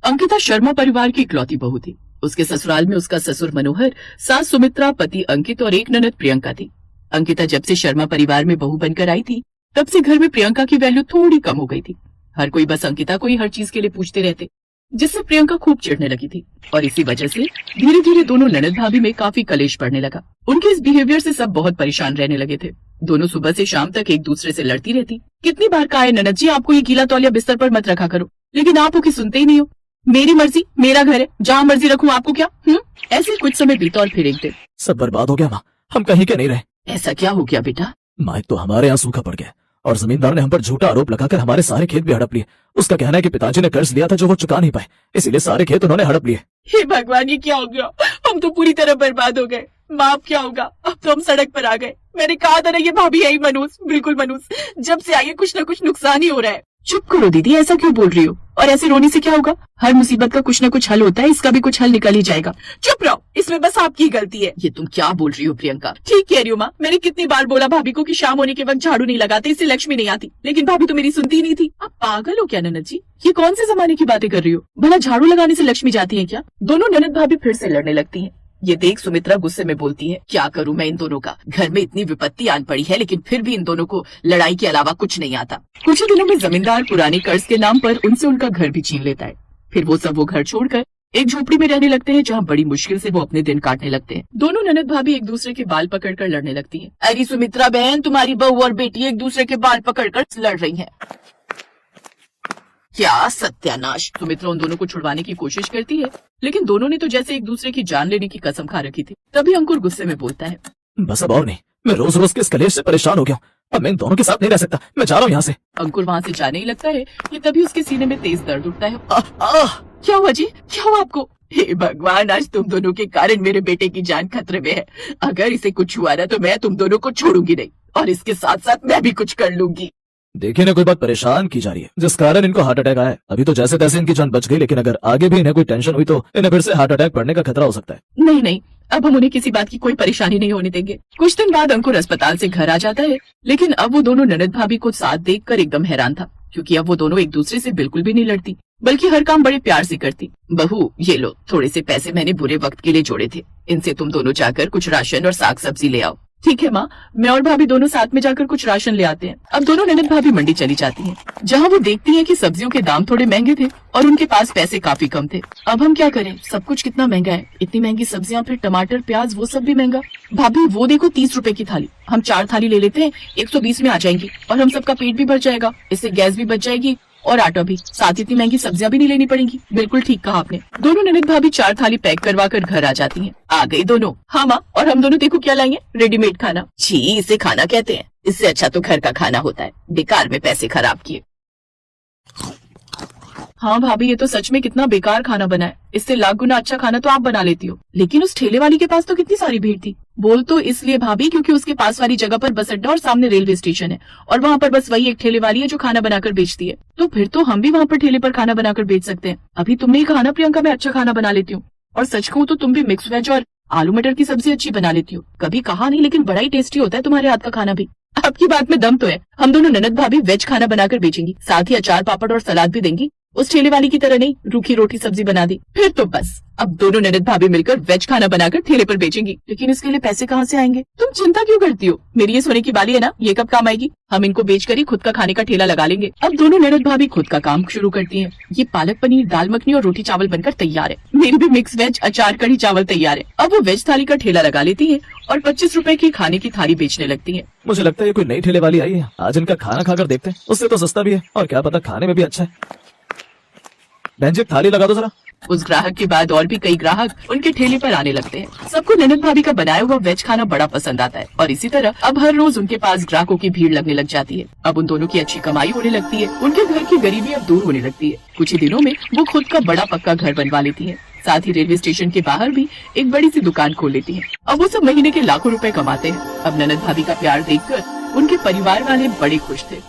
अंकिता शर्मा परिवार की इकलौती बहू थी। उसके ससुराल में उसका ससुर मनोहर, सास सुमित्रा, पति अंकित और एक ननद प्रियंका थी। अंकिता जब से शर्मा परिवार में बहू बनकर आई थी, तब से घर में प्रियंका की वैल्यू थोड़ी कम हो गई थी। हर कोई बस अंकिता को ही हर चीज के लिए पूछते रहते, जिससे प्रियंका खूब चिढ़ने लगी थी और इसी वजह से धीरे धीरे दोनों ननद भाभी में काफी कलेश बढ़ने लगा। उनके इस बिहेवियर से सब बहुत परेशान रहने लगे थे। दोनों सुबह से शाम तक एक दूसरे से लड़ती रहती। कितनी बार कहा है ननद जी, आपको ये गीला तौलिया बिस्तर पर मत रखा करो, लेकिन आप की सुनते ही नहीं हो। मेरी मर्जी, मेरा घर है, जहाँ मर्जी रखूं, आपको क्या? ऐसे कुछ समय बीता और फिर एक दिन सब बर्बाद हो गया माँ, हम कहीं के नहीं रहे। ऐसा क्या हो गया बेटा? माँ, एक तो हमारे यहाँ सूखा पड़ गया और जमींदार ने हम पर झूठा आरोप लगाकर हमारे सारे खेत भी हड़प लिए। उसका कहना है कि पिताजी ने कर्ज लिया था जो वो चुका नहीं पाए, इसीलिए सारे खेत उन्होंने हड़प लिए। हे भगवान, ये क्या हो गया? हम तो पूरी तरह बर्बाद हो गए। माँ, क्या होगा? अब तो हम सड़क पर आ गए। मैंने कहा था ना, ये भाभी है ही मनूस, बिल्कुल मनूस। जब से आई है कुछ न कुछ नुकसान ही हो रहा है। चुप करो दीदी, ऐसा क्यों बोल रही हो? और ऐसे रोने से क्या होगा? हर मुसीबत का कुछ न कुछ हल होता है, इसका भी कुछ हल निकल ही जाएगा। चुप रहो, इसमें बस आपकी गलती है। ये तुम क्या बोल रही हो प्रियंका? ठीक कह रही हो माँ, मैंने कितनी बार बोला भाभी को कि शाम होने के वक्त झाड़ू नहीं लगाते, इससे लक्ष्मी नहीं आती, लेकिन भाभी तो मेरी सुनती ही नहीं थी। आप पागल हो क्या ननद जी? ये कौन से जमाने की बातें कर रही हो? भला झाड़ू लगाने से लक्ष्मी जाती है क्या? दोनों ननद भाभी फिर से लड़ने लगती है। ये देख सुमित्रा गुस्से में बोलती है, क्या करूं मैं इन दोनों का? घर में इतनी विपत्ति आन पड़ी है, लेकिन फिर भी इन दोनों को लड़ाई के अलावा कुछ नहीं आता। कुछ ही दिनों में जमींदार पुराने कर्ज के नाम पर उनसे उनका घर भी छीन लेता है। फिर वो सब घर छोड़कर एक झोपड़ी में रहने लगते हैं, जहाँ बड़ी मुश्किल से वो अपने दिन काटने लगते हैं। दोनों ननद भाभी एक दूसरे के बाल पकड़कर लड़ने लगती हैं। अरे सुमित्रा बहन, तुम्हारी बहू और बेटी एक दूसरे के बाल पकड़कर लड़ रही हैं। क्या सत्यानाश! सुमित्रा उन दोनों को छुड़वाने की कोशिश करती है, लेकिन दोनों ने तो जैसे एक दूसरे की जान लेने की कसम खा रखी थी। तभी अंकुर गुस्से में बोलता है, बस अब और नहीं, मैं रोज रोज के इस कलेश से परेशान हो गया हूँ। अब मैं इन दोनों के साथ नहीं रह सकता, मैं जा रहा हूँ यहाँ से। अंकुर वहाँ से जाने ही लगता है कि तभी उसके सीने में तेज दर्द उठता है। क्या हुआ जी? क्या हुआ आपको? हे भगवान, आज तुम दोनों के कारण मेरे बेटे की जान खतरे में है। अगर इसे कुछ हुआ ना तो मैं तुम दोनों को छोड़ूंगी नहीं, और इसके साथ साथ मैं भी कुछ कर लूंगी। देखिए ना, कोई बात परेशान की जा रही है जिस कारण इनको हार्ट अटैक आया है। अभी तो जैसे तैसे इनकी जान बच गई, लेकिन अगर आगे भी इन्हें कोई टेंशन हुई तो इन्हें फिर से हार्ट अटैक पड़ने का खतरा हो सकता है। नहीं नहीं, अब हम उन्हें किसी बात की कोई परेशानी नहीं होने देंगे। कुछ दिन बाद अंकुर अस्पताल से घर आ जाता है, लेकिन अब वो दोनों ननद भाभी को साथ देखकर एकदम हैरान था, क्योंकि अब वो दोनों एक दूसरे से बिल्कुल भी नहीं लड़ती, बल्कि हर काम बड़े प्यार से करती। बहू, ये लो, थोड़े से पैसे मैंने बुरे वक्त के लिए जोड़े थे, इनसे तुम दोनों जाकर कुछ राशन और साग सब्जी ले आओ। ठीक है माँ, मैं और भाभी दोनों साथ में जाकर कुछ राशन ले आते हैं। अब दोनों ननद भाभी मंडी चली जाती हैं, जहाँ वो देखती हैं कि सब्जियों के दाम थोड़े महंगे थे और उनके पास पैसे काफी कम थे। अब हम क्या करें? सब कुछ कितना महंगा है, इतनी महंगी सब्जियाँ, फिर टमाटर प्याज वो सब भी महंगा। भाभी वो देखो, 30 रुपए की थाली, हम 4 थाली ले लेते हैं, 120 में आ जाएंगी, और हम सबका पेट भी भर जाएगा, इससे गैस भी बच जाएगी और आटा भी, साथ इतनी महंगी सब्जियां भी नहीं लेनी पड़ेंगी। बिल्कुल ठीक कहा आपने। दोनों ननद भाभी 4 थाली पैक करवा कर घर आ जाती हैं। आ गई दोनों? हाँ माँ, और हम दोनों देखो क्या लाएंगे, रेडीमेड खाना। छी, इसे खाना कहते हैं? इससे अच्छा तो घर का खाना होता है, बेकार में पैसे खराब किए। हाँ भाभी, ये तो सच में कितना बेकार खाना बना है, इससे लाख गुना अच्छा खाना तो आप बना लेती हो। लेकिन उस ठेले वाली के पास तो कितनी सारी भीड़ थी। बोल तो इसलिए भाभी क्योंकि उसके पास वाली जगह पर बस अड्डा और सामने रेलवे स्टेशन है, और वहाँ पर बस वही एक ठेले वाली है जो खाना बनाकर बेचती है। तो फिर तो हम भी वहाँ पर ठेले पर खाना बनाकर बेच सकते हैं। अभी तुमने ही कहा ना प्रियंका, मैं अच्छा खाना बना लेती हूँ, और सच कहूँ तो तुम भी मिक्स वेज और आलू मटर की सब्जी अच्छी बना लेती हो। कभी कहा नहीं, लेकिन बड़ा ही टेस्टी होता है तुम्हारे हाथ का खाना भी। आपकी बात में दम तो है। हम दोनों ननद भाभी वेज खाना बनाकर बेचेंगी, साथ ही अचार पापड़ और सलाद भी देंगी। उस ठेले वाली की तरह नहीं, रूखी रोटी सब्जी बना दी। फिर तो बस अब दोनों ननद भाभी मिलकर वेज खाना बनाकर ठेले पर बेचेंगी। लेकिन इसके लिए पैसे कहाँ से आएंगे? तुम चिंता क्यों करती हो? मेरी ये सोने की बाली है ना, ये कब काम आएगी? हम इनको बेचकर ही खुद का खाने का ठेला लगा लेंगे। अब दोनों ननद भाभी खुद का काम शुरू करती हैं। ये पालक पनीर, दाल मखनी और रोटी चावल बनकर तैयार है। मेरी भी मिक्स वेज अचार कढ़ी चावल तैयार है। अब वो वेज थाली का ठेला लगा लेती है और 25 रुपए की खाने की थाली बेचने लगती है। मुझे लगता है ये कोई नई ठेले वाली आई है, आज इनका खाना खाकर देखते हैं, उससे तो सस्ता भी है और क्या पता खाने में भी अच्छा है। बहन जी, थाली लगा दो जरा। उस ग्राहक के बाद और भी कई ग्राहक उनके ठेले पर आने लगते हैं। सबको ननद भाभी का बनाया हुआ वेज खाना बड़ा पसंद आता है, और इसी तरह अब हर रोज उनके पास ग्राहकों की भीड़ लगने लग जाती है। अब उन दोनों की अच्छी कमाई होने लगती है, उनके घर की गरीबी अब दूर होने लगती है। कुछ ही दिनों में वो खुद का बड़ा पक्का घर बनवा लेती है, साथ ही रेलवे स्टेशन के बाहर भी एक बड़ी सी दुकान खोल लेती है। अब वो सब महीने के लाखों रुपए कमाते हैं। अब ननद भाभी का प्यार देखकर उनके परिवार वाले बड़े खुश थे।